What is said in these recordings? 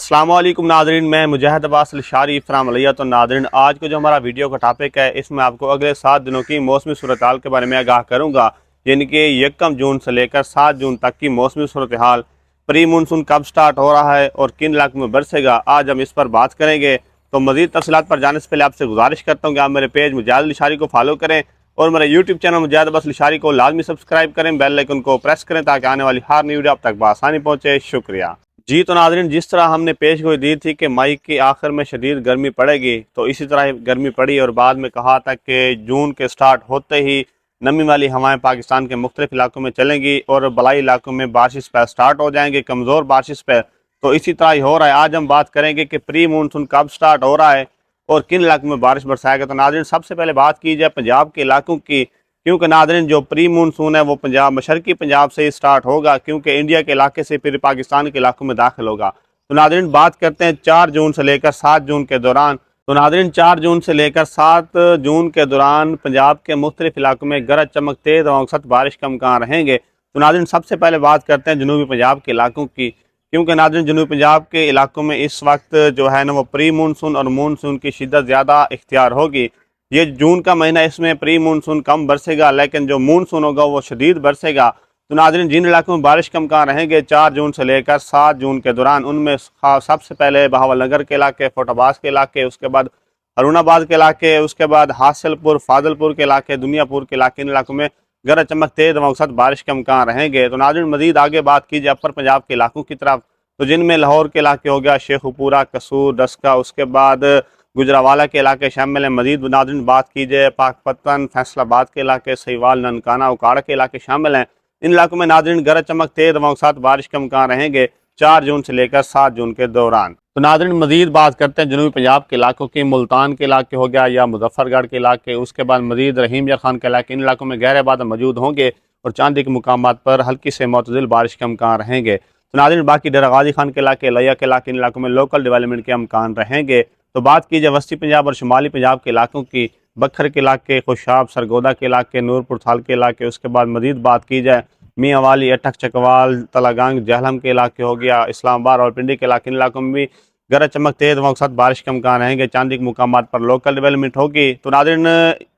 अस्सलाम वालेकुम नादरीन, मैं मुजाहिद अब्बास अल-शारी फ्राम अलैया। तो नादरीन, आज को जो हमारा वीडियो का टॉपिक है, इसमें आपको अगले 7 दिनों की मौसमी सूरत हाल के बारे में आगाह करूँगा। यानी कि 1 जून से लेकर 7 जून तक की मौसमी सूरत हाल, प्री मानसून कब स्टार्ट हो रहा है और किन इलाकों में बरसेगा, आज हम इस पर बात करेंगे। तो मज़ीद तफसीलात पर जाने से पहले आपसे गुजारिश करता हूँ कि आप मेरे पेज मुजाहिद अल-शारी को फॉलो करें और मेरे यूट्यूब चैनल मुजाहिद अब्बास अल-शारी को लाजमी सब्सक्राइब करें, बेल आइकन को प्रेस करें ताकि आने वाली हर नई वीडियो आप तक बआसानी पहुँचे। शुक्रिया जी। तो नाज़रीन, जिस तरह हमने पेश गोई दी थी कि मई के आखिर में शदीद गर्मी पड़ेगी, तो इसी तरह गर्मी पड़ी और बाद में कहा था कि जून के स्टार्ट होते ही नमी वाली हवाएं पाकिस्तान के मुख्तलिफ इलाकों में चलेंगी और बलाई इलाकों में बारिश पे स्टार्ट हो जाएंगे, कमज़ोर बारिश पे। तो इसी तरह ही हो रहा है। आज हम बात करेंगे कि प्री मानसून कब स्टार्ट हो रहा है और किन इलाकों में बारिश बरसाएगा। तो नाज़रीन, सबसे पहले बात की जाए पंजाब के इलाकों की, क्योंकि नाज़रीन जो प्री मानसून है वो पंजाब, मशरकी पंजाब से ही स्टार्ट होगा, क्योंकि इंडिया के इलाके से फिर पाकिस्तान के इलाकों में दाखिल होगा। तो नाज़रीन, बात करते हैं 4 जून से लेकर 7 जून के दौरान। तो नाज़रीन, 4 जून से लेकर 7 जून के दौरान पंजाब के मुख्तलिफ इलाकों में गरज चमक तेज़ हवाओं के साथ बारिश का इम्कान रहेंगे। तो नाज़रीन, सबसे पहले बात करते हैं जनूबी पंजाब के इलाकों की, क्योंकि नाज़रीन जनूबी पंजाब के इलाकों में इस वक्त जो है ना वो प्री मानसून और मानसून की शिद्दत ज़्यादा इख्तियार होगी। ये जून का महीना, इसमें प्री मानसून कम बरसेगा, लेकिन जो मानसून होगा वो शदीद बरसेगा। तो नाज़रीन, जिन इलाकों में बारिश का इम्कान रहेंगे 4 जून से लेकर 7 जून के दौरान, उनमें सबसे पहले बहावलनगर के इलाके, फोटाबाज के इलाके, उसके बाद हरुणाबाद के इलाके, उसके बाद हासिलपुर, फाजिलपुर के इलाके, दुनियापुर के इलाके, इन इलाकों में गरज चमक तेज़ हवाओं के साथ बारिश का इम्कान रहेंगे। तो नाज़रीन, मज़ीद आगे बात की जाए अपर पंजाब के इलाकों की तरफ, तो जिनमें लाहौर के इलाके हो गया, शेखुपुरा, कसूर, डस्का, उसके बाद गुजरावाला के इलाके शामिल हैं। मज़ीद नाज़रीन बात की जाए पाकपतन, फैसलाबाद के इलाके, सहीवाल, ननकाना, उकाड़ के इलाके शामिल हैं। इन इलाकों में नाज़रीन गरज चमक तेज़ हवाओं के साथ बारिश का इम्कान रहेंगे 4 जून से लेकर 7 जून के दौरान। तो नाज़रीन, मज़ीद बात करते हैं जनूबी पंजाब के इलाकों की, मुल्तान के इलाके हो गया या मुजफ्फरगढ़ के इलाके, उसके बाद मज़ीद रहीम या खान के इलाके, इन इलाकों में गहरे बादल मौजूद होंगे और चांदी के मुकामात पर हल्की से मुतदिल बारिश का इम्कान रहेंगे। तो नाज़रीन, बाकी डेरा गाजी खान के इलाके, लिया के इलाके, इन इलाकों में लोकल डेवलपमेंट के इम्कान रहेंगे। तो बात की जाए वस्ती पंजाब और शुमाली पंजाब के इलाकों की, बखर के इलाके, खुशाब, सरगोदा के इलाके, नूरपुर थाल के इलाके, उसके बाद मज़ीद बात की जाए मियाँ वाली, अटक, चकवाल, तलागंग, जहलम के इलाके हो गया, इस्लामाबाद और पिंडी के इलाके, इन इलाकों में भी गरज चमक तेज़ हवाओं के साथ बारिश का इम्कान रहेंगे। चांदी के मुकामात पर लोकल डेवलपमेंट होगी। तो नाज़रीन,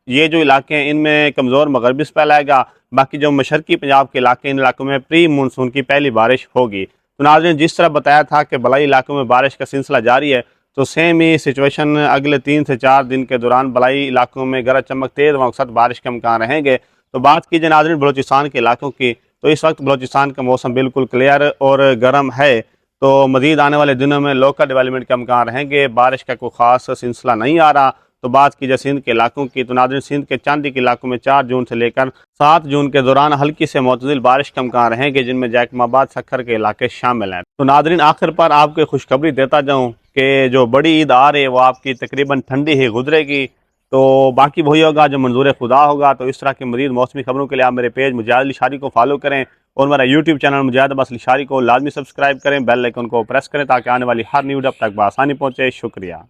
ये जो इलाके हैं इनमें कमज़ोर मगरबी स्पेल आएगा। बाकी जो मशरकी पंजाब के इलाके, इन इलाकों में प्री मानसून की पहली बारिश होगी। तो नाज़रीन, जिस तरह बताया था कि बलाई इलाकों में बारिश का सिलसिला जारी है, तो सेम ही सिचुएशन अगले 3 से 4 दिन के दौरान बलाई इलाकों में गरज चमक तेज़ हवाओं के साथ बारिश का इम्कान रहेंगे। तो बात की जाए नाज़रीन बलोचिस्तान के इलाकों की, तो इस वक्त बलोचिस्तान का मौसम बिल्कुल क्लियर और गर्म है। तो मज़ीद आने वाले दिनों में लोकल डेवलपमेंट का इम्कान रहेंगे, बारिश का कोई ख़ास सिलसिला नहीं आ रहा। तो बात की जाए सिंध के इलाकों की, तो नाज़रीन सिंध के चांदी के इलाकों में 4 जून से लेकर 7 जून के दौरान हल्की से मुतदिल बारिश का इम्कान रहेंगे, जिनमें जैकमाबाद, सक्खर के इलाके शामिल हैं। तो नाज़रीन, आखिर पर आपको खुशखबरी देता जाऊँ कि जो बड़ी ईद आ रही है वो आपकी तकरीबन ठंडी ही गुजरेगी। तो बाकी वही होगा जो मंजूर खुदा होगा। तो इस तरह की मज़ीद मौसमी खबरों के लिए आप मेरे पेज मुजाहिद अल-शारी को फॉलो करें और मेरा यूट्यूब चैनल मुजाहिद अब्बास अल-शारी को लाजमी सब्सक्राइब करें, बेल आइकन को प्रेस करें ताकि आने वाली हर न्यू वीडियो आप तक बआसानी पहुँचे। शुक्रिया।